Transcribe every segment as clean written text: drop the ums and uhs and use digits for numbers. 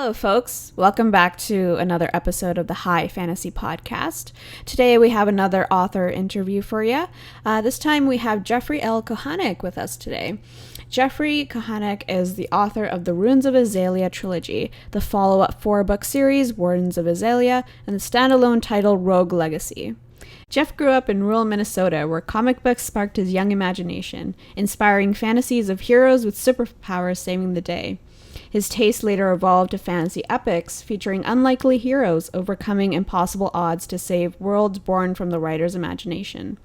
Hello, folks. Welcome back to another episode of the High Fantasy Podcast. Today we have another author interview for you. This time we have Jeffrey L. Kohanek with us today. Jeffrey Kohanek is the author of the RUNES of ISSALIA trilogy, the follow-up 4-book series, WARDENS of ISSALIA, and the standalone title, Rogue Legacy. Jeff grew up in rural Minnesota, where comic books sparked his young imagination, inspiring fantasies of heroes with superpowers saving the day. His taste later evolved to fantasy epics, featuring unlikely heroes overcoming impossible odds to save worlds born from the writer's imagination.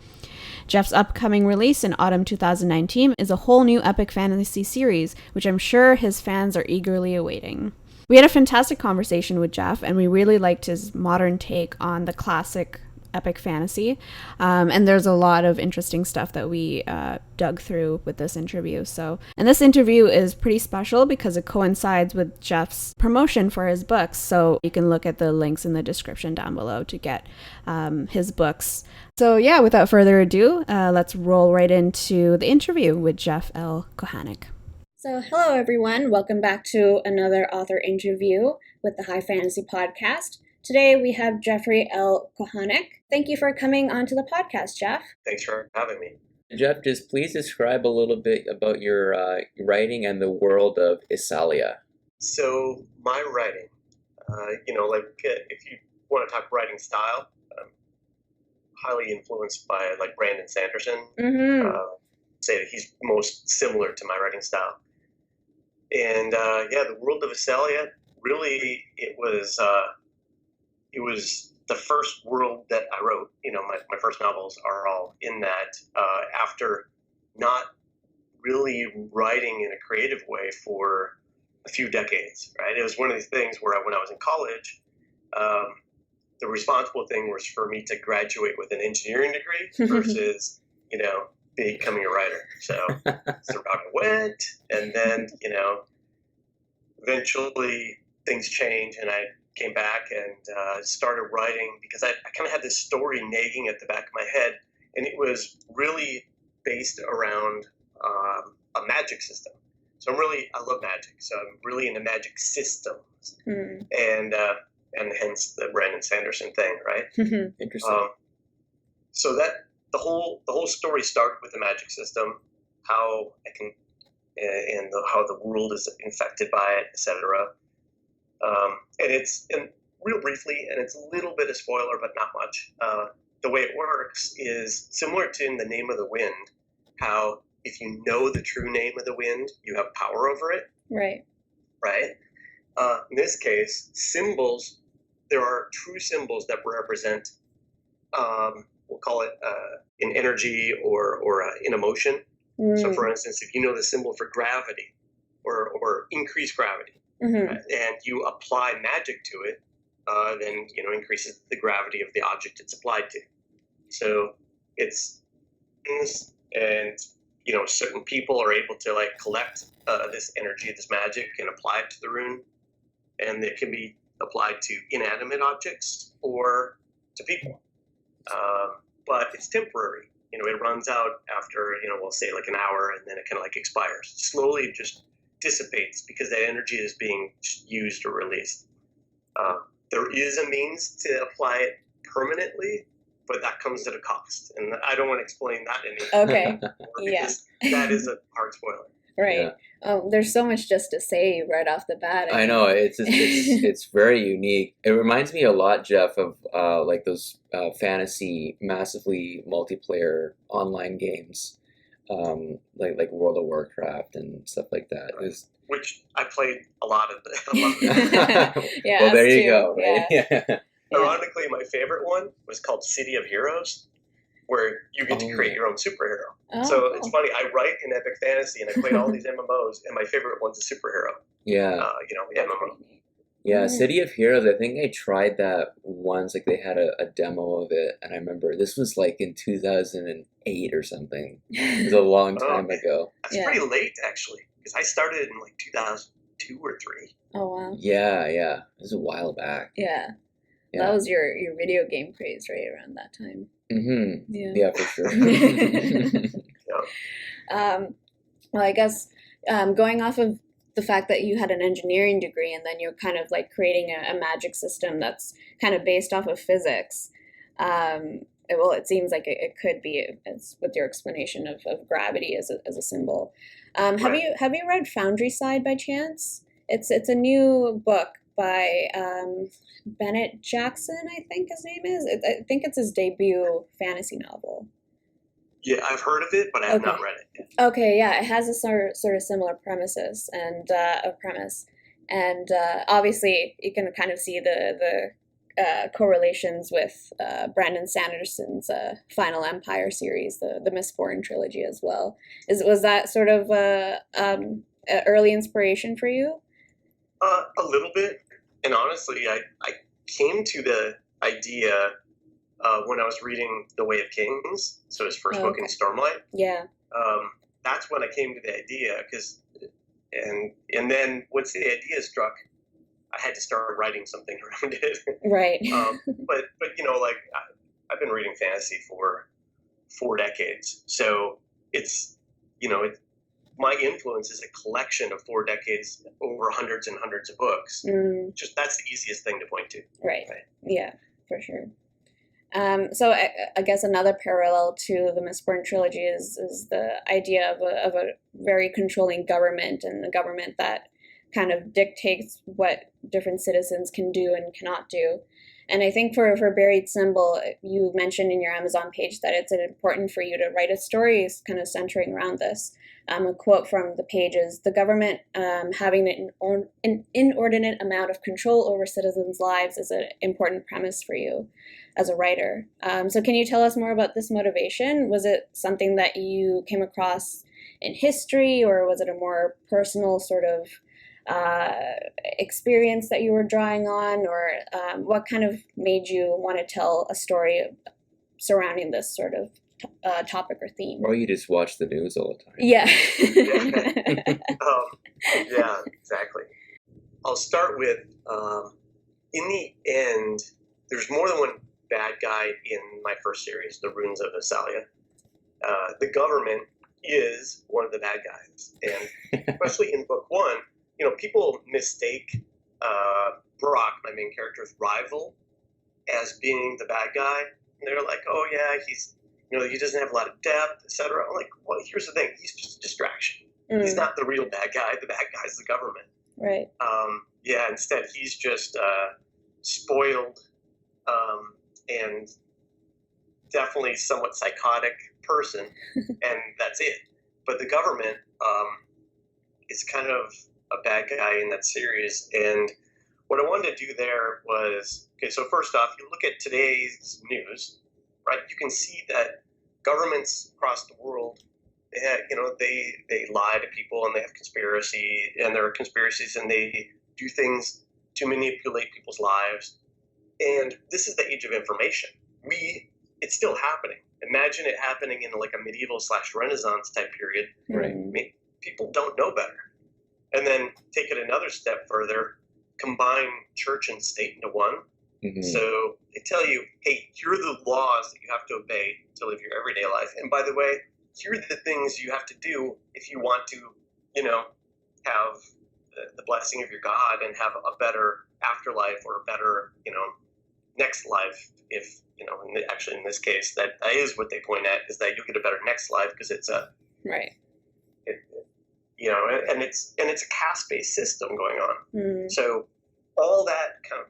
Jeff's upcoming release in autumn 2019 is a whole new epic fantasy series, which I'm sure his fans are eagerly awaiting. We had a fantastic conversation with Jeff, and we really liked his modern take on the classic epic fantasy, and there's a lot of interesting stuff that we dug through with this interview. And this interview is pretty special because it coincides with Jeff's promotion for his books, so you can look at the links in the description down below to get his books. So yeah, without further ado, let's roll right into the interview with Jeff L. Kohanek. So hello everyone, welcome back to another author interview with the High Fantasy Podcast. Today we have Jeffrey L. Kohanek. Thank you for coming onto the podcast, Jeff. Thanks for having me. Jeff, just please describe a little bit about your writing and the world of Issalia. So my writing, if you want to talk writing style, I'm highly influenced by Brandon Sanderson. Say that he's most similar to my writing style. And the world of Issalia, really, it was the first world that I wrote. My first novels are all in that after not really writing in a creative way for a few decades, right? It was one of these things where when I was in college, the responsible thing was for me to graduate with an engineering degree versus, becoming a writer. So that's the route I went. And then, eventually things changed and I came back and started writing because I kind of had this story nagging at the back of my head, and it was really based around a magic system. So I love magic, so I'm really into magic systems, and hence the Brandon Sanderson thing, right? Interesting. So that the whole story started with the magic system, how I can, and how the world is infected by it, etc. And real briefly, and it's a little bit of spoiler, but not much. The way it works is similar to in The Name of the Wind, how if you know the true name of the wind, you have power over it. Right. Right? In this case, symbols, there are true symbols that represent, we'll call it an energy or an emotion. So for instance, if you know the symbol for gravity or increased gravity, and you apply magic to it, then increases the gravity of the object it's applied to. So it's and certain people are able to collect this energy, this magic, and apply it to the rune, and it can be applied to inanimate objects or to people. But it's temporary. It runs out after we'll say an hour, and then it kind of expires. Slowly, just dissipates because that energy is being used or released. There is a means to apply it permanently, but that comes at a cost, and I don't want to explain that anymore. Okay. Yeah. That is a hard spoiler. Right. Yeah. There's so much just to say right off the bat. I know it's very unique. It reminds me a lot, Jeff, of those fantasy, massively multiplayer online games. Like World of Warcraft and stuff like that. Right. Which I played a lot of. Yeah. Well, there you go. Right? Yeah. Ironically, my favorite one was called City of Heroes, where you get to create your own superhero. So cool. It's funny. I write in epic fantasy, and I played all these MMOs, and my favorite one's a superhero. Yeah. MMO. Yeah, City of Heroes, I think I tried that once, they had a demo of it, and I remember this was in 2008 or something. It was a long time ago. That's pretty late, actually, because I started in 2002 or 3. Oh, wow. Yeah, it was a while back. Yeah. That was your video game craze right around that time. Yeah, for sure. Well, I guess going off of the fact that you had an engineering degree and then you're kind of like creating a magic system that's kind of based off of physics. It seems like it could be, as with your explanation of gravity as a symbol. Have you read Foundry Side by chance? It's a new book by Bennett Jackson, I think his name is. I think it's his debut fantasy novel. Yeah, I've heard of it, but I have not read it yet. Okay, yeah, it has a sort of similar premises and obviously you can kind of see the correlations with Brandon Sanderson's Final Empire series, the Mistborn trilogy as well. Was that sort of an early inspiration for you? A little bit, and honestly, I came to the idea when I was reading The Way of Kings, so his first book in Stormlight. Yeah. That's when I came to the idea, and then once the idea struck, I had to start writing something around it. Right. But like I've been reading fantasy for 4 decades, so it's my influence is a collection of 4 decades over hundreds and hundreds of books. Just that's the easiest thing to point to. Right. Yeah, for sure. So I guess another parallel to the Mistborn trilogy is the idea of a very controlling government, and a government that kind of dictates what different citizens can do and cannot do. And I think for Buried Symbol, you mentioned in your Amazon page that it's important for you to write a story kind of centering around this. A quote from the page is, "The government having an inordinate amount of control over citizens' lives is an important premise for you as a writer." So can you tell us more about this motivation? Was it something that you came across in history, or was it a more personal sort of experience that you were drawing on, or what kind of made you want to tell a story surrounding this sort of topic or theme? Or you just watch the news all the time. Yeah. Yeah, exactly. I'll start with, in the end, there's more than one bad guy in my first series, the Runes of Issalia. The government is one of the bad guys, and especially in book 1, people mistake Brock, my main character's rival, as being the bad guy. And they're like, "Oh yeah, he's, he doesn't have a lot of depth, etc." I'm like, well, here's the thing: he's just a distraction. He's not the real bad guy. The bad guy is the government. Right. Yeah. Instead, he's just spoiled and definitely somewhat psychotic person, and that's it. But the government is kind of a bad guy in that series. And what I wanted to do there was, so first off, you look at today's news, right? You can see that governments across the world, they lie to people, and they have conspiracy, and there are conspiracies, and they do things to manipulate people's lives. And this is the age of information. It's still happening. Imagine it happening in like a medieval / Renaissance type period. Right. I mean, people don't know better. And then take it another step further, combine church and state into one. Mm-hmm. So they tell you, hey, here are the laws that you have to obey to live your everyday life. And by the way, here are the things you have to do if you want to, have the blessing of your God and have a better afterlife, or a better, next life. If, actually in this case, that is what they point at, is that you'll get a better next life, because it's a... Right. And it's a caste-based system going on. So all that kind of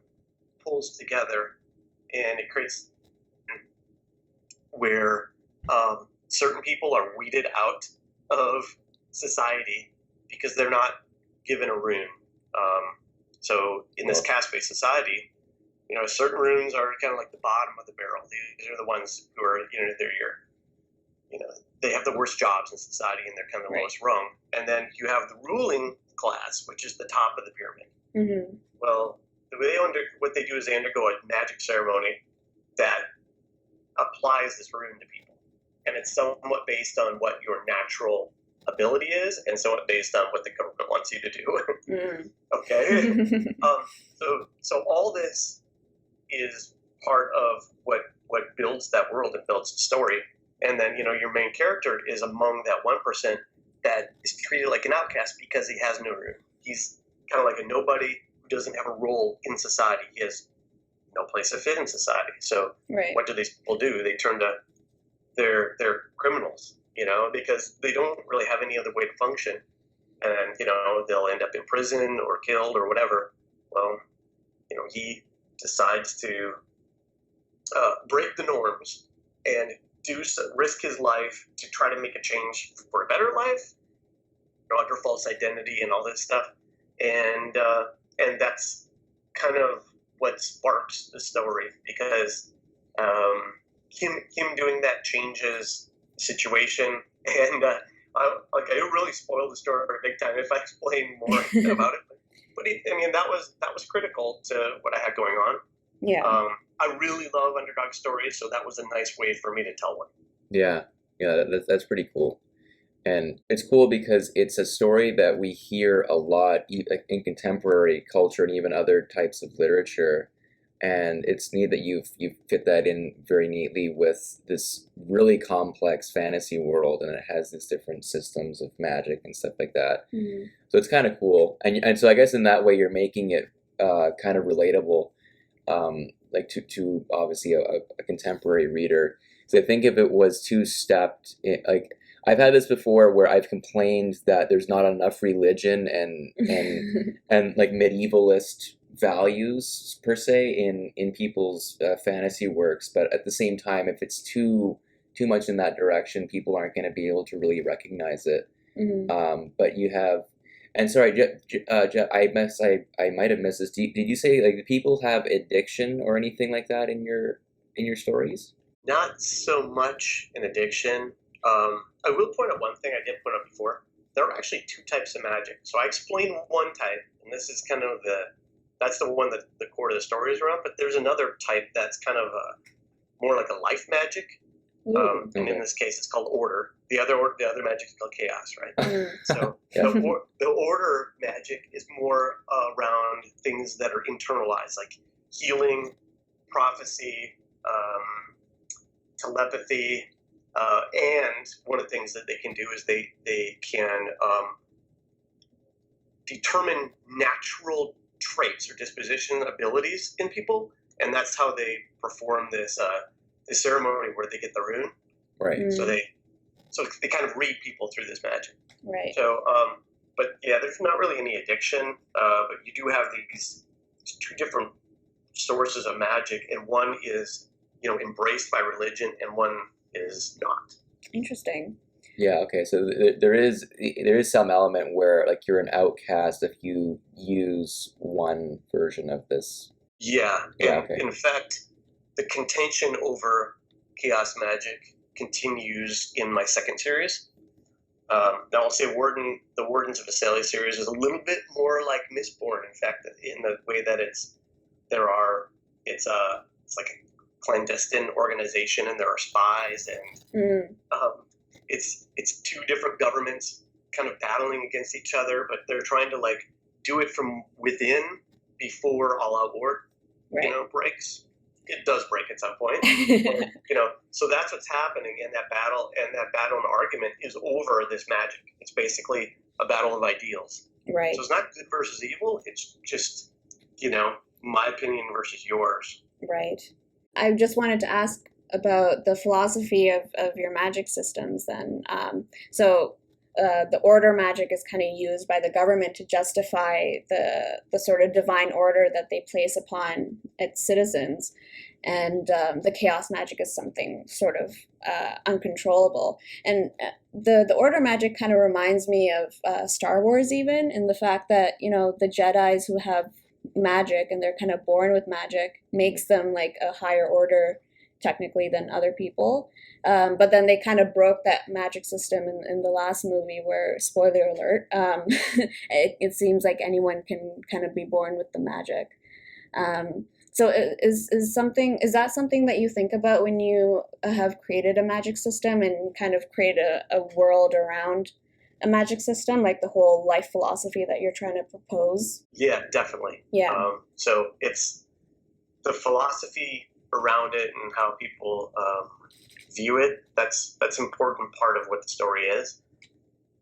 pulls together, and it creates where certain people are weeded out of society because they're not given a rune. So in this caste-based society, certain runes are kind of like the bottom of the barrel. These are the ones who are, they have the worst jobs in society, and they're kind of the lowest rung. And then you have the ruling class, which is the top of the pyramid. Mm-hmm. Well, what they do is they undergo a magic ceremony that applies this rune to people. And it's somewhat based on what your natural ability is, and somewhat based on what the government wants you to do. Okay? So all this is part of what builds that world and builds the story. And then, your main character is among that 1% that is treated like an outcast because he has no rune. he's kind of like a nobody who doesn't have a role in society. He has no place to fit in society. So what do these people do? They turn to their criminals, because they don't really have any other way to function. And, they'll end up in prison or killed or whatever. Well, he decides to break the norms and risk his life to try to make a change for a better life, under false identity and all this stuff. And that's kind of what sparks the story, because him doing that changes the situation. And I really spoil the story big time if I explain more about it. But that was critical to what I had going on. Yeah. I really love underdog stories, so that was a nice way for me to tell one. Yeah, that's pretty cool. And it's cool because it's a story that we hear a lot in contemporary culture and even other types of literature. And it's neat that you've fit that in very neatly with this really complex fantasy world, and it has these different systems of magic and stuff like that. Mm-hmm. So it's kind of cool. And so I guess in that way you're making it kind of relatable, like to obviously a contemporary reader. So I think if it was two-stepped, like I've had this before where I've complained that there's not enough religion and like medievalist values per se in people's fantasy works, but at the same time, if it's too much in that direction, people aren't going to be able to really recognize it. Mm-hmm. But you have, and sorry, I might have missed this. Did you say like do people have addiction or anything like that in your stories? Not so much an addiction. I will point out one thing I did point out before. There are actually two types of magic. So I explained one type, and this is kind of that's the one that the core of the story is around. But there's another type that's kind of more like a life magic. And in this case, it's called order. The other magic is called chaos, right? So the order magic is more around things that are internalized, like healing, prophecy, telepathy, and one of the things that they can do is they can determine natural traits or disposition abilities in people, and that's how they perform this ceremony where they get the rune. Right. So they kind of read people through this magic. Right. So, but yeah, there's not really any addiction, but you do have these two different sources of magic, and one is embraced by religion, and one is not. Interesting. Yeah. Okay. So there is some element where like you're an outcast if you use one version of this. Yeah. Okay. In fact, the contention over chaos magic continues in my second series. Now I'll say the Wardens of Issalia series is a little bit more like Mistborn. In fact, in the way that it's like a clandestine organization, and there are spies, and it's two different governments kind of battling against each other, but they're trying to like do it from within before all out war breaks. It does break at some point. So that's what's happening in that battle, and that battle and argument is over this magic. It's basically a battle of ideals. Right. So it's not good versus evil. It's just my opinion versus yours. Right. I just wanted to ask about the philosophy of your magic systems then. So the order magic is kind of used by the government to justify the sort of divine order that they place upon its citizens. And the chaos magic is something sort of uncontrollable. And the order magic kind of reminds me of Star Wars even, in the fact that, the Jedis who have magic and they're kind of born with magic makes them like a higher order technically than other people, but then they kind of broke that magic system in the last movie where, spoiler alert, it seems like anyone can kind of be born with the magic. So is that something that you think about when you have created a magic system and kind of create a world around a magic system, like the whole life philosophy that you're trying to propose? Yeah, definitely. Yeah. So it's the philosophy around it and how people view it. That's an important part of what the story is,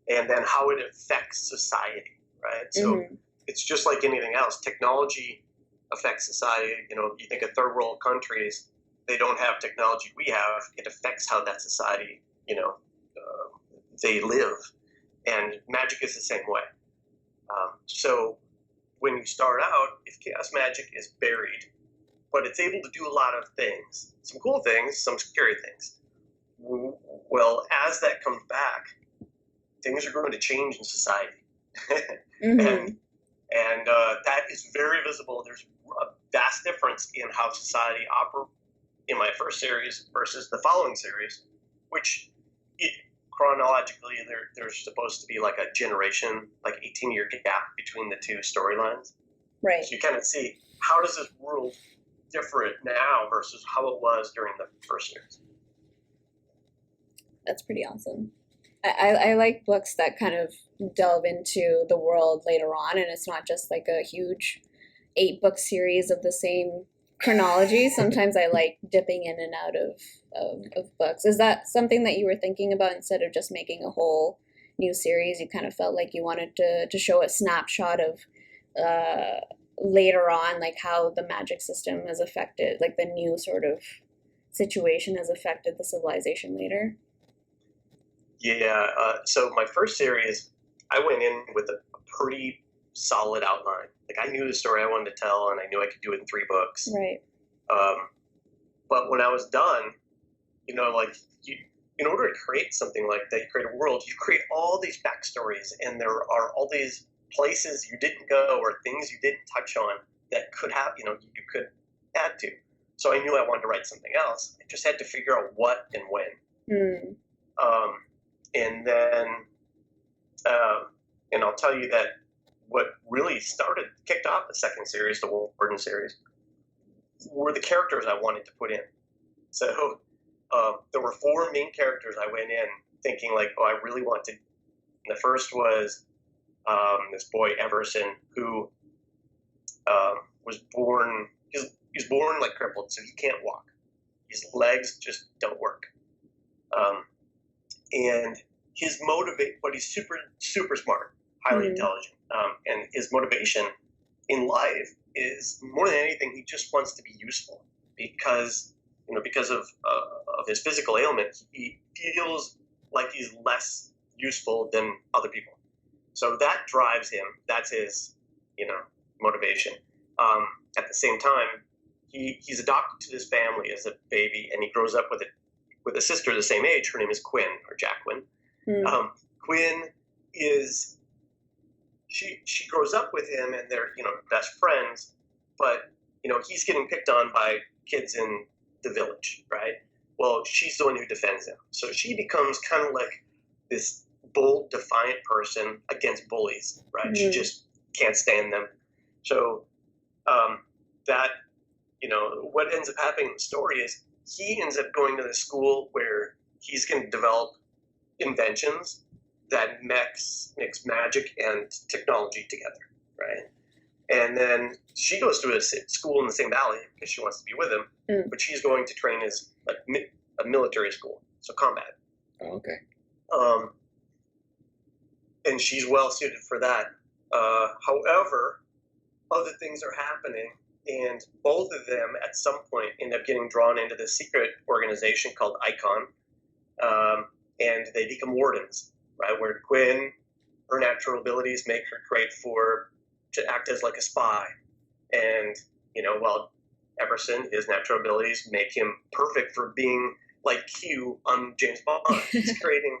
and then how it affects society, right? So it's just like anything else. Technology affects society. You think of third world countries, they don't have technology we have. It affects how that society, they live. And magic is the same way. So when you start out, if chaos magic is buried, but it's able to do a lot of things, some cool things, some scary things. Well, as that comes back, things are going to change in society. And that is very visible. There's a vast difference in how society operates in my first series versus the following series, which chronologically there's supposed to be like a generation, like 18-year gap between the two storylines. Right. So you kind of see, how does this world different now versus how it was during the first series? That's pretty awesome. I like books that kind of delve into the world later on, and it's not just like a huge 8-book series of the same chronology. Sometimes I like dipping in and out of books. Is that something that you were thinking about instead of just making a whole new series? You kind of felt like you wanted to show a snapshot of later on, like how the magic system has affected, like the new sort of situation has affected the civilization later? Yeah, so my first series, I went in with a pretty solid outline. Like, I knew the story I wanted to tell, and I knew I could do it in 3 books. Right. But when I was done, in order to create something like that, you create a world, you create all these backstories, and there are all these places you didn't go or things you didn't touch on that could have, you could add to. So I knew I wanted to write something else. I just had to figure out what and when. And then, and I'll tell you that what really kicked off the second series, the Warden series, were the characters I wanted to put in. So there were 4 main characters I went in thinking like, I really want to. And the first was this boy Everson, who was born. He's born like crippled, so he can't walk. His legs just don't work. And his but he's super, super smart, highly intelligent. And his motivation in life is, more than anything, he just wants to be useful because of his physical ailment, he feels like he's less useful than other people. So that drives him. That's his, motivation. At the same time, he's adopted to this family as a baby, and he grows up with a sister the same age. Her name is Quinn, or Jacqueline. Quinn is, she grows up with him, and they're, best friends, but, he's getting picked on by kids in the village, right? Well, she's the one who defends him. So she becomes kind of like this bold, defiant person against bullies, right? She just can't stand them. So what ends up happening in the story is he ends up going to the school where he's going to develop inventions that mix magic and technology together, right? And then she goes to a school in the same valley because she wants to be with him, but she's going to train as a military school, so combat. Oh, okay. And she's well suited for that. However, other things are happening, and both of them at some point end up getting drawn into this secret organization called Icon, and they become wardens, right? Where Quinn, her natural abilities make her great to act as like a spy, and while Everson, his natural abilities make him perfect for being like Q on James Bond. He's creating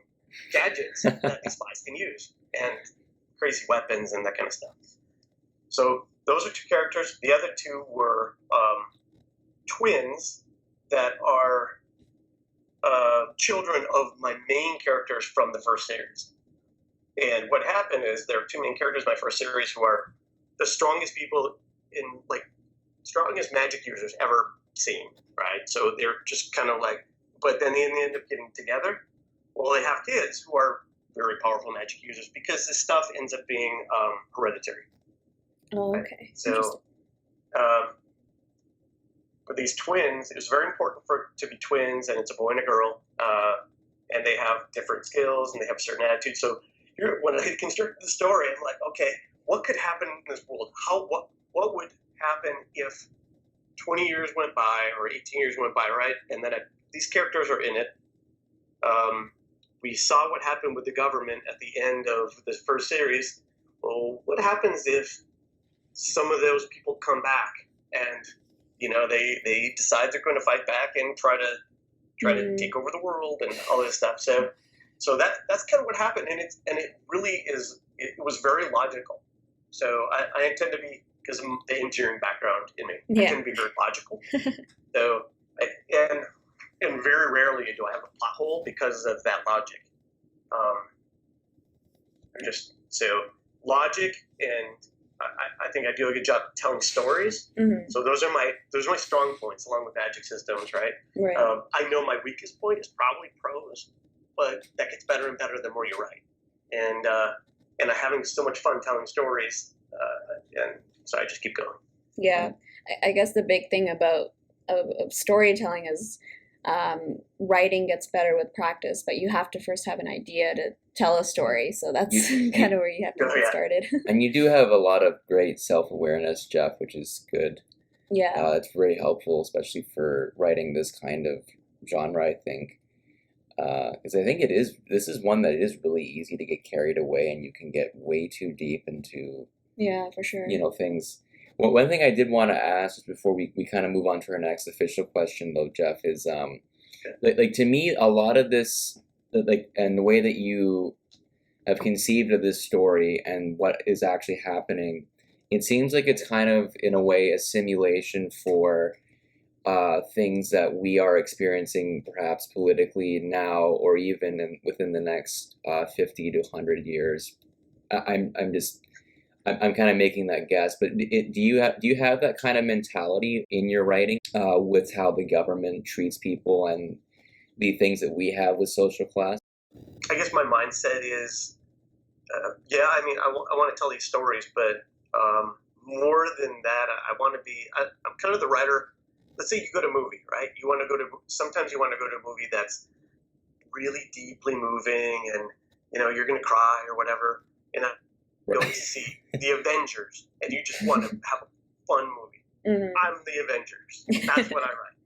gadgets that these spies can use, and crazy weapons and that kind of stuff. So those are 2 characters. The other 2 were twins that are children of my main characters from the first series. And what happened is there are 2 main characters in my first series who are the strongest people strongest magic users ever seen, right? So they're just kind of like, but then they end up getting together. Well, they have kids who are very powerful magic users because this stuff ends up being hereditary. Oh, okay. Right? So, for these twins, it was very important to be twins, and it's a boy and a girl, and they have different skills and they have certain attitudes. So when I constructed the story, I'm like, okay, what could happen in this world? What would happen if 20 years went by or 18 years went by, right? And then these characters are in it. We saw what happened with the government at the end of the first series. Well, what happens if some of those people come back and they decide they're going to fight back and try to take over the world and all this stuff? So that's kind of what happened, and it really is. It was very logical. So I tend to be, because of the engineering background in me, I tend to be very logical. So and very rarely do I have a plot hole because of that logic. So logic, and I think I do a good job telling stories. Mm-hmm. So those are my strong points, along with magic systems, right? Right. I know my weakest point is probably prose, but that gets better and better the more you write. And I'm having so much fun telling stories, and so I just keep going. Yeah, I guess the big thing about of storytelling is writing gets better with practice, but you have to first have an idea to tell a story. So that's kind of where you have to get started. And you do have a lot of great self-awareness, Jeff, which is good. Yeah. It's very helpful, especially for writing this kind of genre, I think. Because I think this is one that is really easy to get carried away, and you can get way too deep into, for sure, things. Well, one thing I did want to ask just before we kind of move on to our next official question, though, Jeff, is like to me, a lot of this, and the way that you have conceived of this story and what is actually happening, it seems like it's kind of, in a way, a simulation for things that we are experiencing perhaps politically now, or even within the next 50 to 100 years. I'm kind of making that guess, but do you have that kind of mentality in your writing with how the government treats people and the things that we have with social class? I guess my mindset is, I mean, I want to tell these stories, but more than that, I'm kind of the writer. Let's say you go to a movie, right? Sometimes you want to go to a movie that's really deeply moving, and you're going to cry or whatever, and go to see the Avengers, and you just want to have a fun movie. Mm-hmm. I'm the Avengers. That's what I write.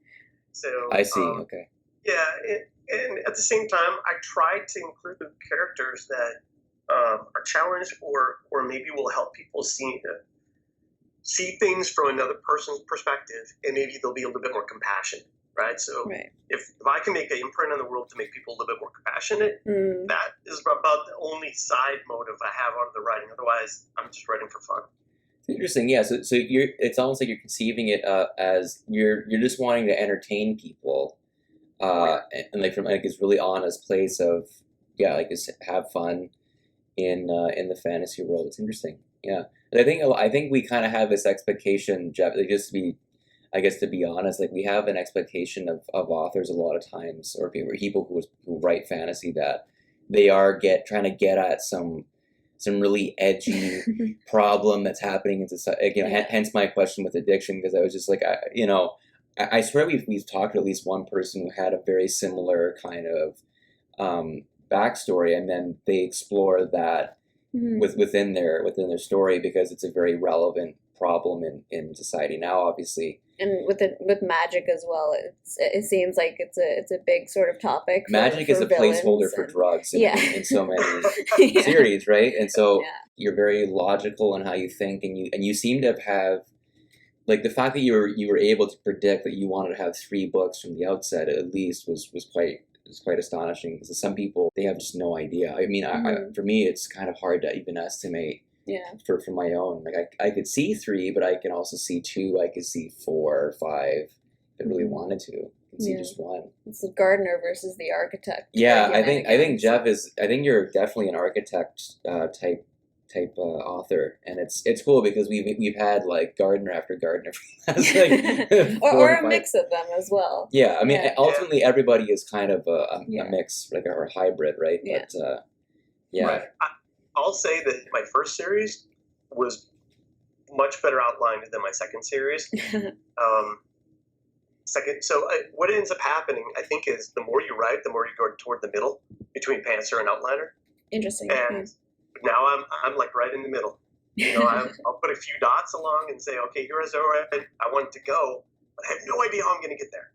So I see. Okay. Yeah, and at the same time, I try to include characters that are challenged, or maybe will help people see things from another person's perspective, and maybe they'll be a little bit more compassionate, right? So if I can make an imprint on the world to make people a little bit more compassionate, that is about the only side motive I have out of the writing. Otherwise, I'm just writing for fun. Interesting, yeah. So it's almost like you're conceiving it as you're just wanting to entertain people, and like from like this really honest place of just have fun in the fantasy world. It's interesting, yeah. But I think we kind of have this expectation, Jeff. Just to be honest, like we have an expectation of authors a lot of times, or people who write fantasy, that they are trying to get at some really edgy problem that's happening in society. Hence my question with addiction, because I was just like, I swear we've talked to at least one person who had a very similar kind of backstory, and then they explore that within their story, because it's a very relevant problem in society now, obviously. And with magic as well, it seems like it's a big sort of topic. Magic is a placeholder for drugs in so many series, right? And so you're very logical in how you think, and you seem to have like the fact that you were able to predict that you wanted to have 3 books from the outset at least was quite astonishing, because some people, they have just no idea. I mean, for me, it's kind of hard to even estimate. Yeah. For my own, like I could see 3, but I can also see 2. I could see 4 or 5 if I really wanted to. I can see just 1. It's the gardener versus the architect. Yeah, I think Jeff is. I think you're definitely an architect type author, and it's cool because we've had like gardener after gardener like or a mix of them as well. Yeah, I mean, ultimately everybody is kind of a mix, like a hybrid, right? Yeah. But Right. I'll say that my first series was much better outlined than my second series. What ends up happening, I think, is the more you write, the more you go toward the middle between pantser and outliner. Interesting. And now I'm like right in the middle. I'll put a few dots along and say, okay, here's where I want to go, but I have no idea how I'm going to get there.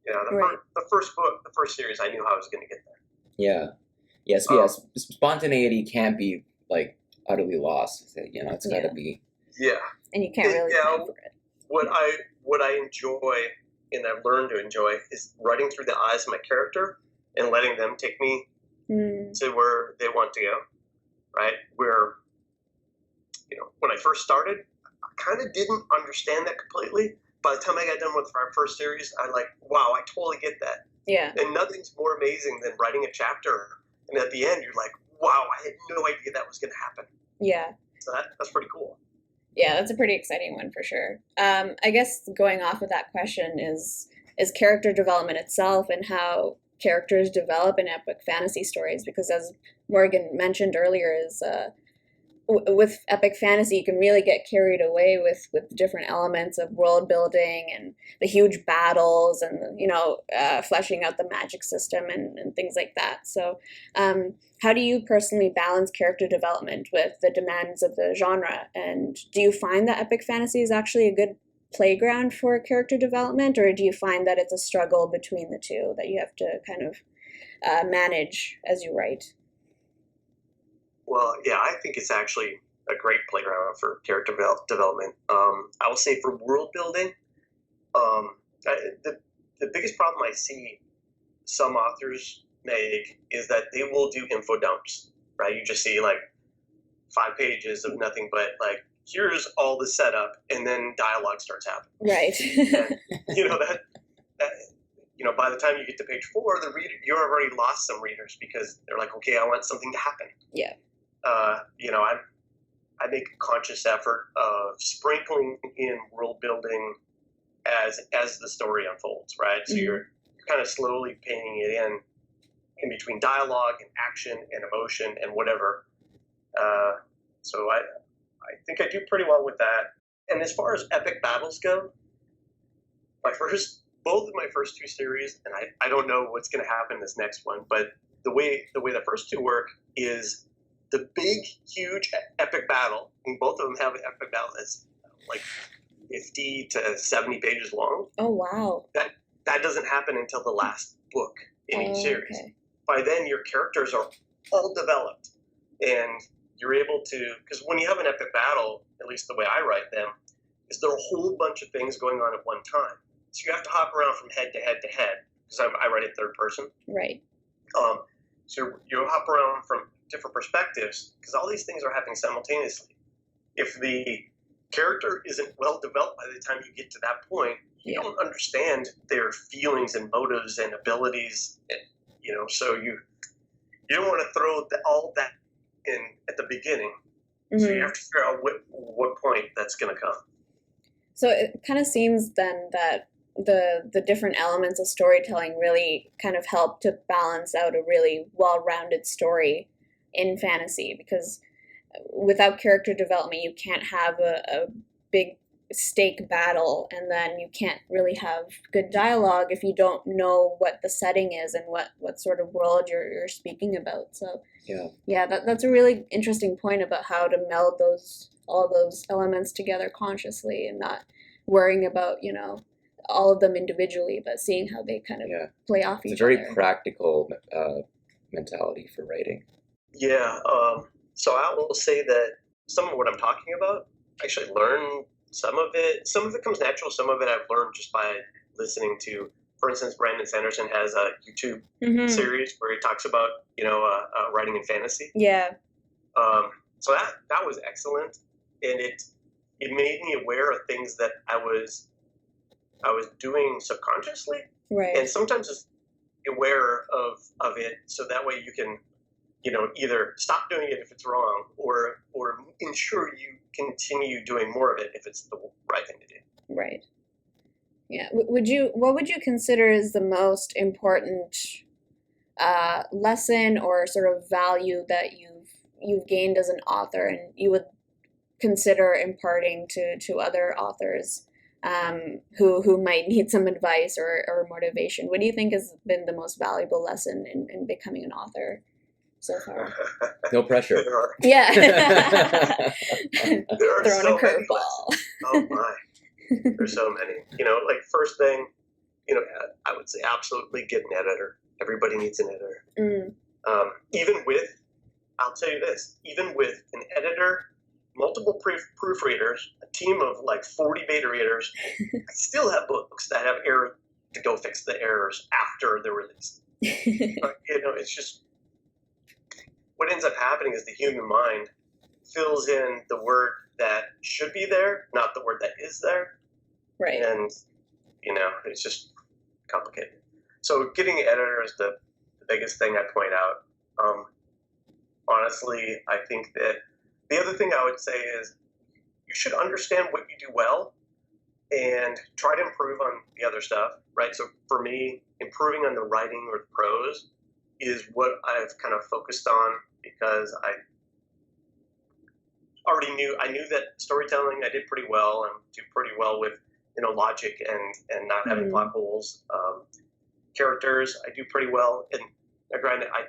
The first book, the first series, I knew how I was going to get there. Yeah. Yes. Spontaneity can't be like utterly lost. It's got to be. Yeah. And you can't really plan for it. What I enjoy and I've learned to enjoy is running through the eyes of my character and letting them take me to where they want to go. Right? Where, when I first started, I kind of didn't understand that completely. By the time I got done with our first series, I'm like, wow, I totally get that. Yeah. And nothing's more amazing than writing a chapter, and at the end, you're like, wow, I had no idea that was going to happen. Yeah. So that's pretty cool. Yeah, that's a pretty exciting one for sure. I guess going off of that question is character development itself and how characters develop in epic fantasy stories, because as Morgan mentioned earlier, is with epic fantasy, you can really get carried away with different elements of world building and the huge battles and, fleshing out the magic system and things like that. So how do you personally balance character development with the demands of the genre? And do you find that epic fantasy is actually a good playground for character development, or do you find that it's a struggle between the two that you have to kind of manage as you write? Well, yeah, I think it's actually a great playground for character development. I will say for world building, the biggest problem I see some authors make is that they will do info dumps, right? You just see like 5 pages of nothing but like, here's all the setup, and then dialogue starts happening. Right. And, by the time you get to page 4, the reader, you already lost some readers because they're like, okay, I want something to happen. Yeah. I make a conscious effort of sprinkling in world building as the story unfolds, right? So you're kind of slowly painting it in between dialogue and action and emotion and whatever. So I think I do pretty well with that. And as far as epic battles go, both of my first 2 series, and I don't know what's going to happen in this next one, but the way the first 2 work is the big, huge epic battle, and both of them have an epic battle that's like 50 to 70 pages long. Oh, wow. That doesn't happen until the last book in each series. Okay. By then, your characters are all developed, and you're able to, because when you have an epic battle, at least the way I write them, is there are a whole bunch of things going on at one time. So you have to hop around from head to head to head, because I write it third person. Right. So you hop around from different perspectives, because all these things are happening simultaneously. If the character isn't well developed by the time you get to that point, you don't understand their feelings and motives and abilities, so you don't want to throw all that in at the beginning. So you have to figure out what point that's going to come. So it kind of seems then that the different elements of storytelling really kind of help to balance out a really well-rounded story in fantasy, because without character development, you can't have a big stake battle, and then you can't really have good dialogue if you don't know what the setting is and what sort of world you're speaking about. So that's a really interesting point about how to meld all those elements together consciously and not worrying about all of them individually, but seeing how they kind of play off each other. It's a very practical mentality for writing. Yeah. So I will say that some of what I'm talking about, I actually learned some of it. Some of it comes natural. Some of it I've learned just by listening to, for instance, Brandon Sanderson has a YouTube series where he talks about, writing in fantasy. Yeah. So that was excellent. And it made me aware of things that I was doing subconsciously. Right. And sometimes just aware of it, so that way you can, either stop doing it if it's wrong, or ensure you continue doing more of it if it's the right thing to do. Right. Yeah. What would you consider is the most important lesson or sort of value that you've gained as an author, and you would consider imparting to other authors who might need some advice or motivation? What do you think has been the most valuable lesson in becoming an author? so far? No pressure. There are, Yeah. there are Throwing so a many curveball. lessons. Oh my, there's so many. You know, like first thing, you know, I would say absolutely get an editor. Everybody needs an editor. Even with, I'll tell you this, even with an editor, multiple proofreaders, a team of like 40 beta readers, I still have books that have errors to go fix the errors after they're released. But, you know, it's just, what ends up happening is the human mind fills in the word that should be there, not the word that is there. Right. And, you know, it's just complicated. So getting an editor is the biggest thing I point out. Honestly, I think that the other thing I would say is you should understand what you do well and try to improve on the other stuff, right? So for me, improving on the writing or the prose is what I've kind of focused on, because I knew that storytelling I did pretty well and do pretty well with, you know, logic and not having plot holes. Characters I do pretty well, and granted I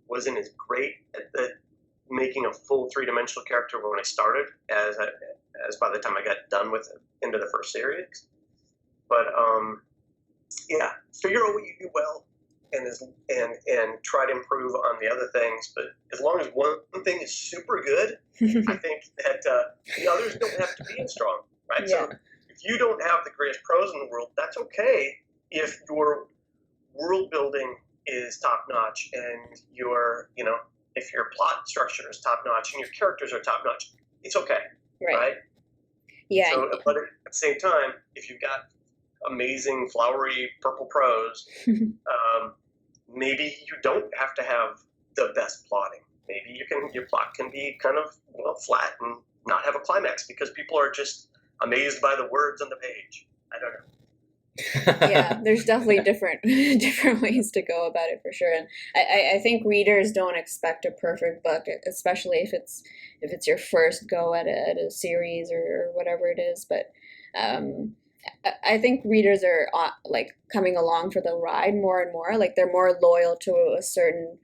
wasn't as great at making a full three-dimensional character when I started as by the time I got done with it into the first series. But yeah, figure out what you do well and try to improve on the other things. But as long as one thing is super good, I think that the others don't have to be as strong, right? Yeah. So if you don't have the greatest prose in the world, that's okay if your world building is top notch and your, you know, if your plot structure is top notch and your characters are top notch, it's okay, right? Yeah. So, but at the same time, if you've got amazing flowery purple prose, maybe you don't have to have the best plotting. Maybe your plot can be kind of, well, flat and not have a climax because people are just amazed by the words on the page. I don't know. Yeah, there's definitely different ways to go about it for sure, and I think readers don't expect a perfect book, especially if it's your first go at a series or whatever it is. But I think readers are like coming along for the ride more and more. Like they're more loyal to a certain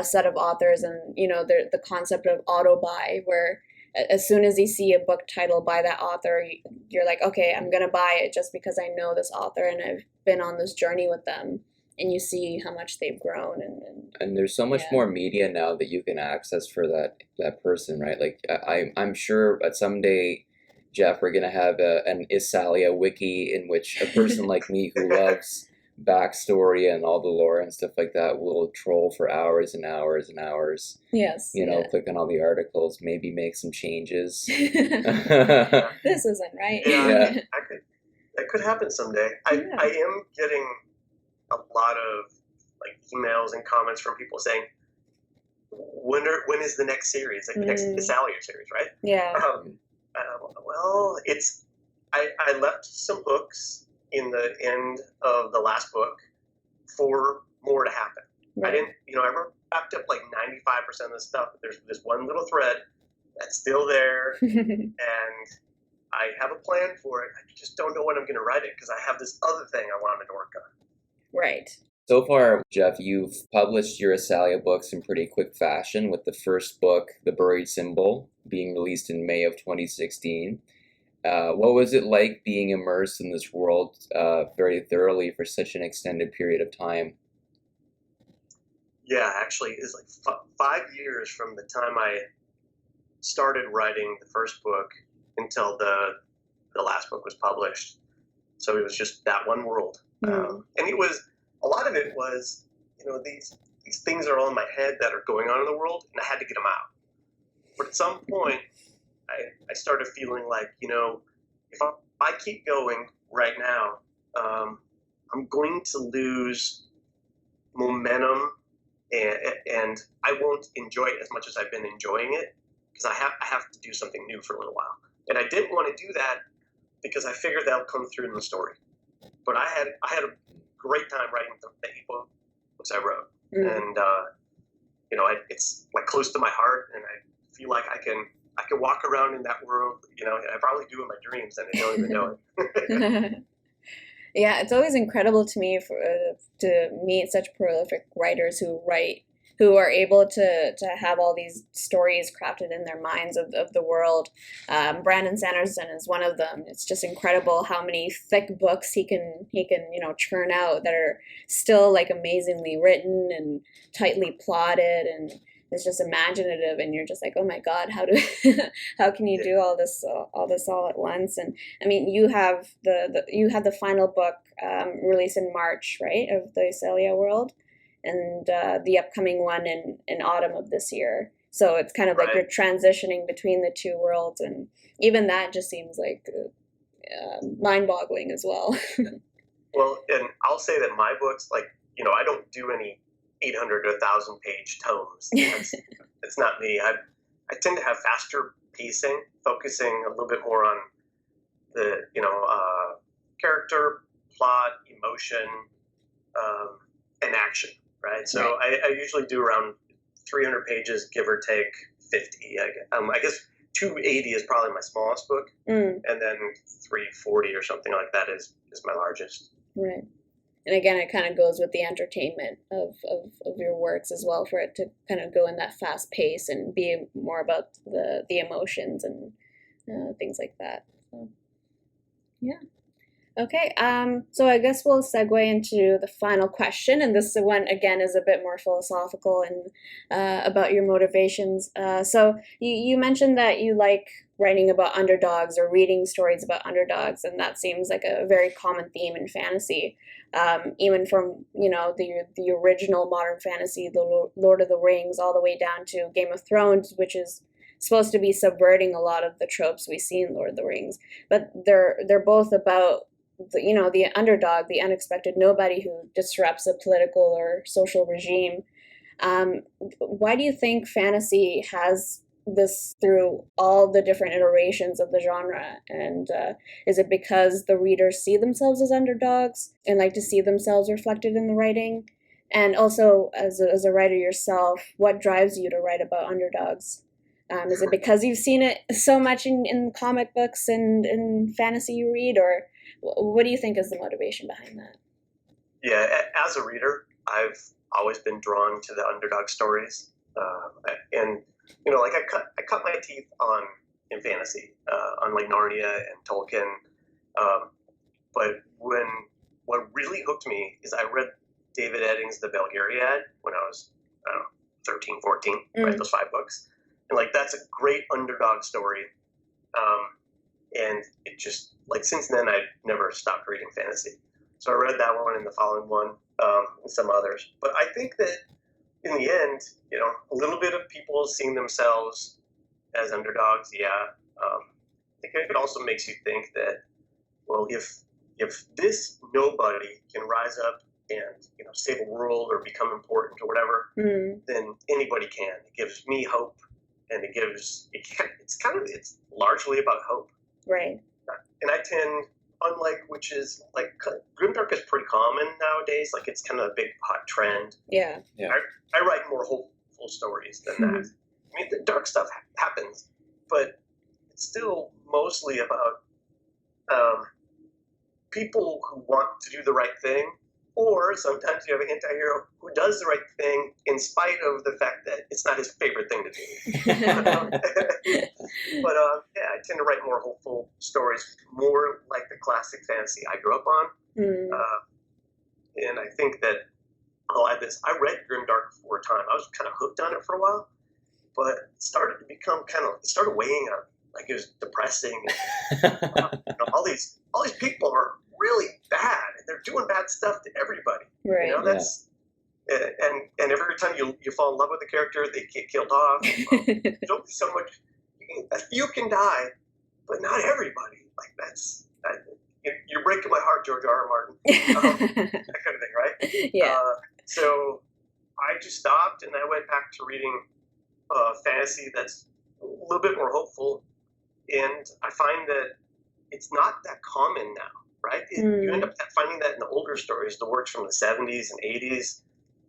set of authors, and you know the concept of auto buy, where as soon as you see a book title by that author, you're like, okay, I'm going to buy it just because I know this author and I've been on this journey with them. And you see how much they've grown. And there's so much more media now that you can access for that person, right? Like I'm sure at someday, Jeff, we're going to have an Issalia wiki in which a person like me who loves backstory and all the lore and stuff like that will troll for hours and hours and hours. Yes. You know, click on all the articles, maybe make some changes. This isn't right. Yeah. That could happen someday. I am getting a lot of like emails and comments from people saying, when is the next series? Like the next Issalia series, right? Yeah. Well, I left some hooks in the end of the last book for more to happen. Right. I didn't, I wrapped up like 95% of the stuff, but there's this one little thread that's still there, and I have a plan for it. I just don't know when I'm going to write it because I have this other thing I wanted to work on. Right. So far, Jeff, you've published your Issalia books in pretty quick fashion, with the first book, The Buried Symbol, being released in May of 2016. What was it like being immersed in this world very thoroughly for such an extended period of time? Yeah, actually, it's like 5 years from the time I started writing the first book until the last book was published. So it was just that one world. And it was, a lot of it was, these things are all in my head that are going on in the world, and I had to get them out. But at some point, I started feeling like, if I keep going right now, I'm going to lose momentum, and I won't enjoy it as much as I've been enjoying it, because I have to do something new for a little while. And I didn't want to do that because I figured that'll come through in the story. But I had a great time writing the 8 books I wrote, and it's like close to my heart, and I feel like I can walk around in that world. I probably do in my dreams, and I don't even know it. Yeah, it's always incredible to me to meet such prolific writers who write who are able to have all these stories crafted in their minds of the world. Brandon Sanderson is one of them. It's just incredible how many thick books he can churn out that are still like amazingly written and tightly plotted, and it's just imaginative, and you're just like, oh my God, how can you do all this all at once? And I mean, you have the final book released in March, right, of the Issalia world, and the upcoming one in autumn of this year. So it's kind of like you're transitioning between the two worlds, and even that just seems like mind-boggling as well. Well, and I'll say that my books, like, I don't do any 800 to 1,000 page tomes. It's not me. I tend to have faster pacing, focusing a little bit more on the character, plot, emotion, and action. Right. So I usually do around 300 pages, give or take 50. I guess 280 is probably my smallest book, and then 340 or something like that is my largest. Right. And again, it kind of goes with the entertainment of your works as well, for it to kind of go in that fast pace and be more about the emotions and things like that. So, yeah. Okay. So I guess we'll segue into the final question, and this one again is a bit more philosophical and about your motivations. So you mentioned that you like writing about underdogs or reading stories about underdogs, and that seems like a very common theme in fantasy. Even from the original modern fantasy, the Lord of the Rings, all the way down to Game of Thrones, which is supposed to be subverting a lot of the tropes we see in Lord of the Rings. But they're both about the underdog, the unexpected nobody who disrupts a political or social regime. Why do you think fantasy has this through all the different iterations of the genre? And is it because the readers see themselves as underdogs and like to see themselves reflected in the writing? And also, as a writer yourself, what drives you to write about underdogs? Is it because you've seen it so much in comic books and in fantasy you read, or what do you think is the motivation behind that? Yeah, as a reader, I've always been drawn to the underdog stories, and like I cut my teeth in fantasy, on like Narnia and Tolkien. But what really hooked me is I read David Eddings' The Belgariad when I was 13, 14, right? Those 5 books, and like that's a great underdog story. And it just, like, since then I've never stopped reading fantasy. So I read that one and the following one, and some others. But I think that in the end, a little bit of people seeing themselves as underdogs, yeah. I think it also makes you think that, well, if this nobody can rise up and save a world or become important or whatever, then anybody can. It gives me hope, and it's largely about hope. Right. And I tend, unlike witches, like grimdark is pretty common nowadays. Like it's kind of a big hot trend. Yeah. I write more hopeful stories than that. I mean, the dark stuff happens, but it's still mostly about people who want to do the right thing, or sometimes you have an anti-hero who does the right thing in spite of the fact that it's not his favorite thing to do. But I tend to write more hopeful stories, more like the classic fantasy I grew up on. And I think that I'll add this. I read grimdark for a time. I was kind of hooked on it for a while, but it started to become it started weighing on me. Like it was depressing. All these people are really bad, and they're doing bad stuff to everybody. Right. That's and every time you fall in love with a character, they get killed off. There's only so much. A few can die, but not everybody. Like you're breaking my heart, George R. R. Martin. That kind of thing, right? Yeah. So I just stopped, and I went back to reading fantasy that's a little bit more hopeful, and I find that it's not that common now. Right? You end up finding that in the older stories, the works from the 70s and 80s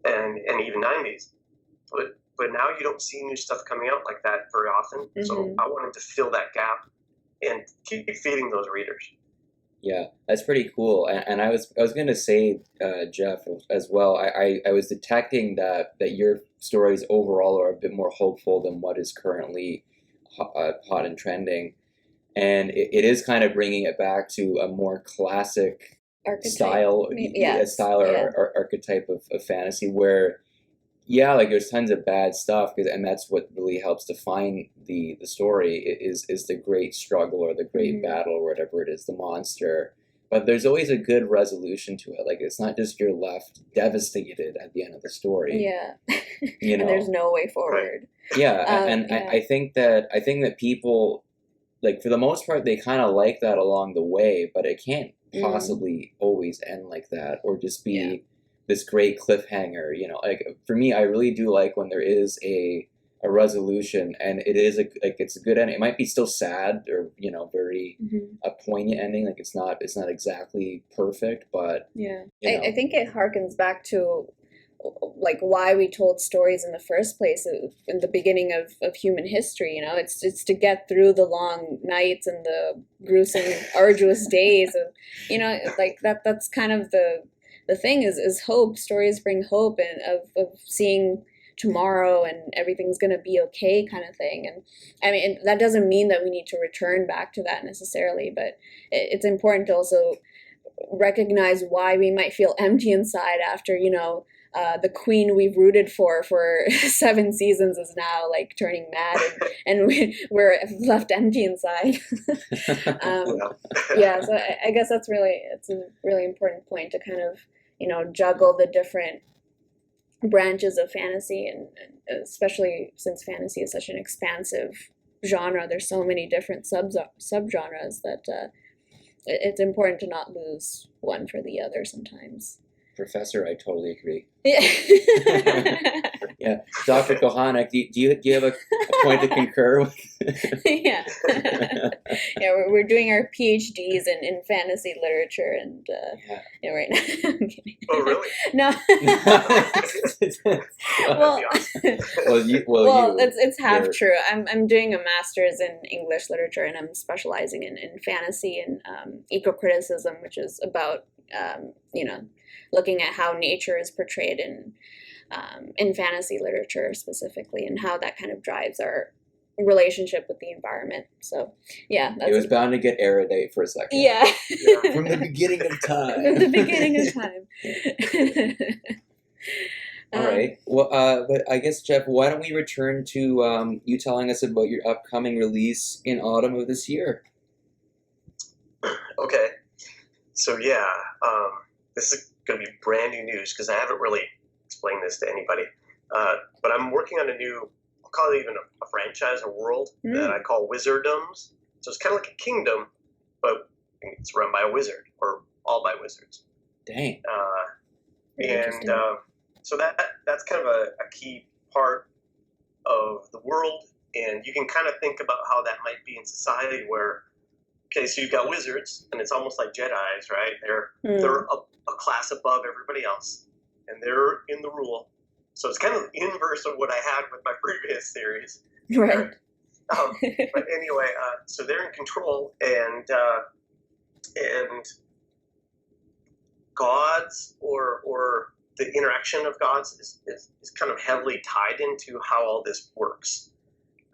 and even 90s. But now you don't see new stuff coming out like that very often. So I wanted to fill that gap and keep feeding those readers. Yeah, that's pretty cool. And I was going to say, Jeff, as well. I was detecting that your stories overall are a bit more hopeful than what is currently hot and trending, and it is kind of bringing it back to a more classic Archetype. style, style or archetype of fantasy where. Yeah, like there's tons of bad stuff, and that's what really helps define the story is the great struggle or the great battle or whatever it is, the monster. But there's always a good resolution to it. Like it's not just you're left devastated at the end of the story. Yeah, you know, and there's no way forward. Yeah, I think that people, like for the most part, they kind of like that along the way, but it can't possibly always end like that or just be. This great cliffhanger, you know, like for me, I really do like when there is a resolution and it is it's a good ending. It might be still sad or, you know, very a poignant ending. Like it's not exactly perfect, but I think it harkens back to like why we told stories in the first place in the beginning of human history. You know, it's to get through the long nights and the gruesome, arduous days of, you know, like that's kind of the thing is hope. Stories bring hope and of seeing tomorrow and everything's going to be okay kind of thing. And I mean, that doesn't mean that we need to return back to that necessarily, but it's important to also recognize why we might feel empty inside after, you know, the queen we've rooted for 7 seasons is now like turning mad and we're left empty inside. So I guess it's a really important point to kind of, you know, juggle the different branches of fantasy, and especially since fantasy is such an expansive genre, there's so many different subgenres that it's important to not lose one for the other sometimes. Professor, I totally agree. Yeah. Yeah, Dr. Kohanek, do you have a point to concur with? Yeah, we're doing our PhDs in fantasy literature, and right now. I'm kidding. Oh, really? No. It's half true. I'm doing a master's in English literature, and I'm specializing in fantasy and eco-criticism, which is about looking at how nature is portrayed in fantasy literature specifically, and how that kind of drives our relationship with the environment. So, it was bound to get erudite for a second. Yeah. From the beginning of time. From the beginning of time. All right. Well, but I guess, Jeff, why don't we return to you telling us about your upcoming release in autumn of this year? Okay. So, this is going to be brand new news because I haven't really explained this to anybody. But I'm working on a new, I'll call it even a franchise, a world that I call Wizardoms. So it's kind of like a kingdom, but it's run by a wizard or all by wizards. Dang. So that's kind of a key part of the world. And you can kind of think about how that might be in society where, okay, so you've got wizards, and it's almost like Jedis, right? They're a class above everybody else, and they're in the rule. So it's kind of the inverse of what I had with my previous series. Right. But anyway, so they're in control, and gods or the interaction of gods is kind of heavily tied into how all this works.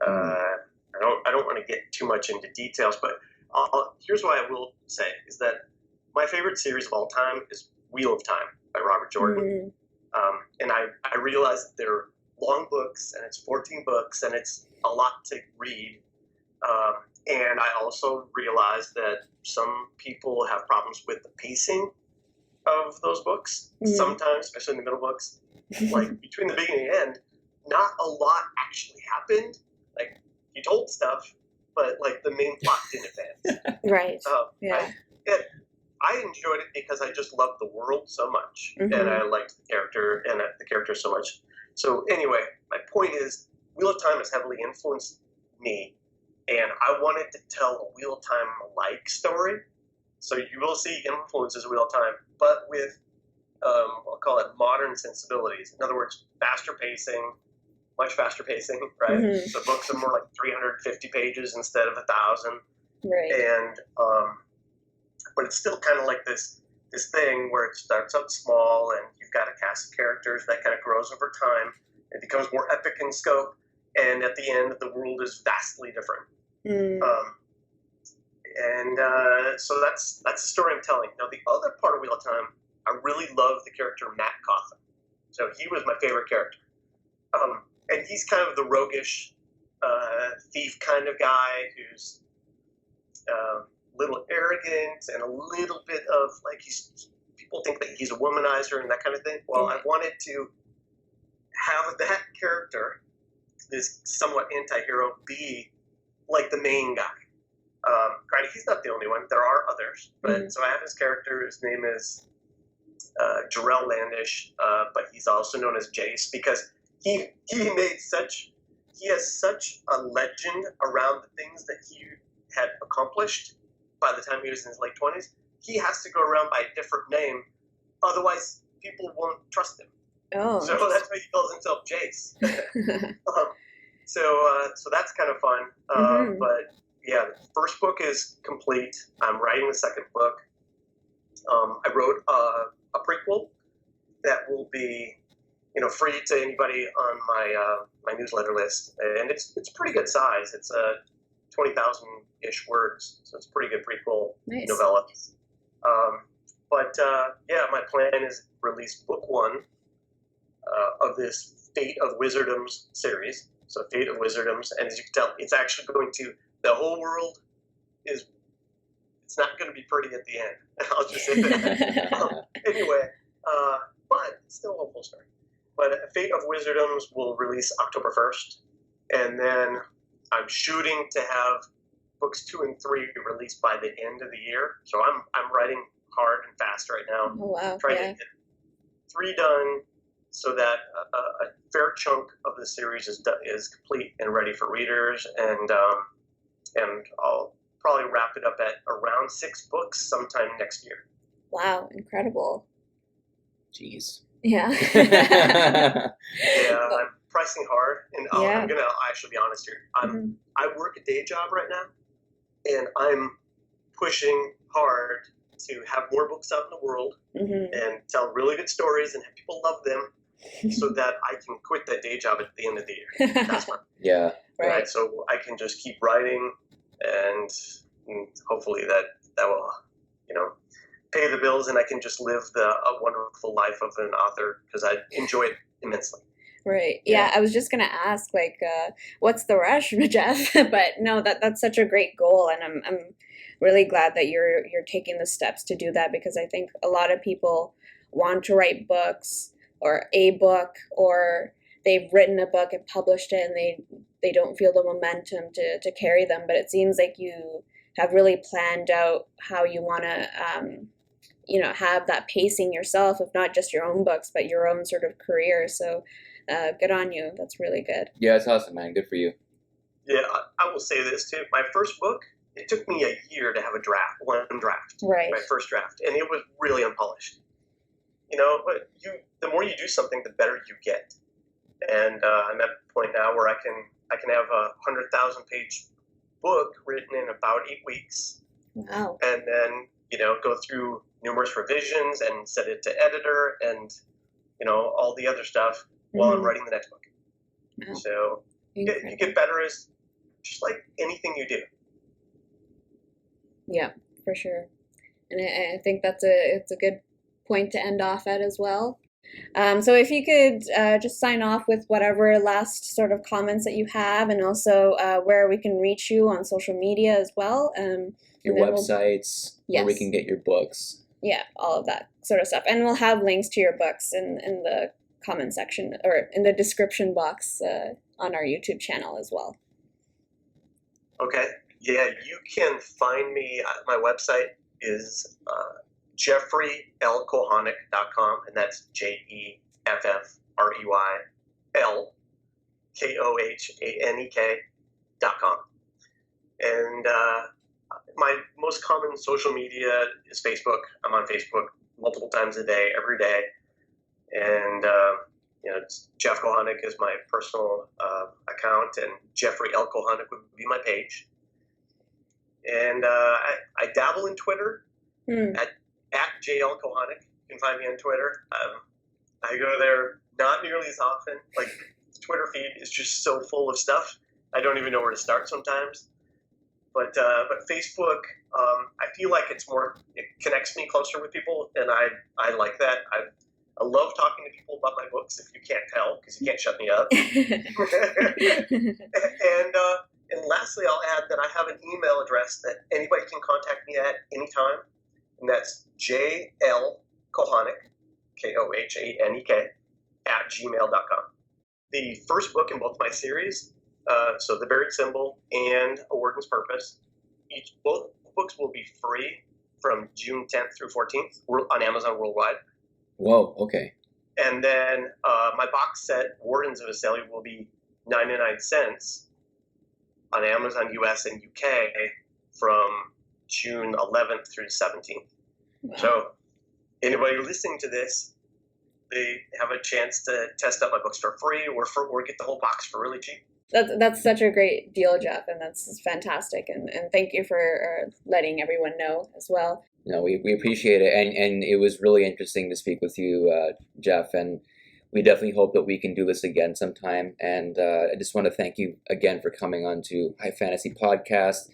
I don't want to get too much into details, but here's what I will say is that my favorite series of all time is Wheel of Time by Robert Jordan. And I realized that they're long books, and it's 14 books, and it's a lot to read. And I also realized that some people have problems with the pacing of those books. Sometimes, especially in the middle books, like between the beginning and end, not a lot actually happened. Like, you told stuff, but like the main plot didn't advance. Right. I enjoyed it because I just loved the world so much, and I liked the character and the character so much. So anyway, my point is, Wheel of Time has heavily influenced me, and I wanted to tell a Wheel of Time-like story. So you will see influences of Wheel of Time, but with, I'll call it modern sensibilities. In other words, faster pacing, much faster pacing, right? So books are more like 350 pages instead of 1,000. Right. And but it's still kind of like this thing where it starts out small and you've got a cast of characters that kind of grows over time. It becomes more epic in scope, and at the end, the world is vastly different. So that's the story I'm telling. Now, the other part of Wheel of Time, I really love the character Matt Coffin. So he was my favorite character. And he's kind of the roguish thief kind of guy who's a little arrogant and a little bit of like people think that he's a womanizer and that kind of thing. Well, I wanted to have that character, this somewhat anti-hero, be like the main guy. Granted, he's not the only one. There are others. But so I have his character. His name is Jarrell Landish, but he's also known as Jace because he has such a legend around the things that he had accomplished by the time he was in his late 20s. He has to go around by a different name, otherwise people won't trust him. Oh, so that's why he calls himself Jace. So that's kind of fun. But yeah, the first book is complete. I'm writing the second book. I wrote a prequel that will be, free to anybody on my newsletter list, and it's pretty good size. It's 20,000-ish words, so it's a pretty good prequel novella. My plan is to release book one of this Fate of Wizardoms series. So Fate of Wizardoms, and as you can tell, it's actually going to, the whole world it's not going to be pretty at the end. I'll just say that. Anyway, but it's still a hopeful story. But Fate of Wizardoms will release October 1st, and then I'm shooting to have books 2 and 3 released by the end of the year. So I'm writing hard and fast right now. Oh, wow. Trying to get 3 done so that a fair chunk of the series is complete and ready for readers, and I'll probably wrap it up at around 6 books sometime next year. Wow, incredible. Jeez. Yeah. Yeah, I'm pressing hard, and I'm gonna actually be honest here. I work a day job right now, and I'm pushing hard to have more books out in the world and tell really good stories and have people love them, so that I can quit that day job at the end of the year. That's fun. Yeah. Right. So I can just keep writing, and hopefully that will, pay the bills, and I can just live a wonderful life of an author, because I enjoy it immensely. Right. Yeah, I was just gonna ask, what's the rush, Jeff? But no, that's such a great goal, and I'm really glad that you're taking the steps to do that, because I think a lot of people want to write books or a book, or they've written a book and published it, and they don't feel the momentum to carry them. But it seems like you have really planned out how you want to have that pacing yourself of not just your own books, but your own sort of career. So good on you. That's really good. Yeah, it's awesome, man. Good for you. Yeah, I will say this too. My first book, it took me a year to have one draft. Right. My first draft, and it was really unpolished. But the more you do something, the better you get. And I'm at a point now where I can have a 100,000-page book written in about 8 weeks. Wow. And then go through numerous revisions and send it to editor and all the other stuff while I'm writing the next book. Wow. So you get better as just like anything you do. Yeah, for sure. And I think it's a good point to end off at as well. So if you could just sign off with whatever last sort of comments that you have, and also where we can reach you on social media as well. Your websites, where we can get your books. Yeah, all of that sort of stuff. And we'll have links to your books in the comment section, or in the description box on our YouTube channel as well. Okay. Yeah, you can find me. My website is JeffreyLKohanek.com, and that's JeffreyLKohanek.com. And my most common social media is Facebook. I'm on Facebook multiple times a day, every day. And, it's Jeff Kohanek is my personal account, and Jeffrey L. Kohanek would be my page. And I dabble in Twitter. at JL Kohanek. You can find me on Twitter. I go there not nearly as often. Like, the Twitter feed is just so full of stuff. I don't even know where to start sometimes. But Facebook, I feel like it connects me closer with people, and I like that. I love talking to people about my books, if you can't tell, because you can't shut me up. And lastly, I'll add that I have an email address that anybody can contact me at anytime, and that's jlkohanek, Kohanek, @gmail.com. The first book in both my series, so The Buried Symbol and A Warden's Purpose, both books will be free from June 10th through 14th on Amazon worldwide. Whoa, okay. And then my box set, Wardens of Issalia, will be 99 cents on Amazon US and UK from June 11th through 17th. Wow. So anybody listening to this, they have a chance to test out my books for free or get the whole box for really cheap. That's such a great deal, Jeff, and that's fantastic. And thank you for letting everyone know as well. No, we appreciate it, and it was really interesting to speak with you, Jeff, and we definitely hope that we can do this again sometime. And I just want to thank you again for coming on to High Fantasy Podcast,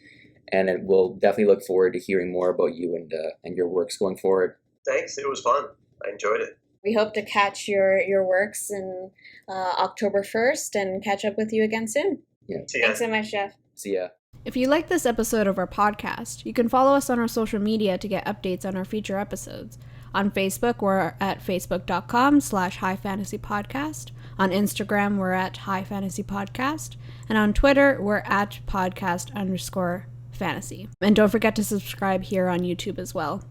and we'll definitely look forward to hearing more about you and your works going forward. Thanks, it was fun. I enjoyed it. We hope to catch your works in October 1st and catch up with you again soon. Yeah. Thanks so much, Jeff. See ya. If you like this episode of our podcast, you can follow us on our social media to get updates on our future episodes. On Facebook, we're at facebook.com/highfantasypodcast. On Instagram, we're at highfantasypodcast. And on Twitter, we're at podcast_fantasy. And don't forget to subscribe here on YouTube as well.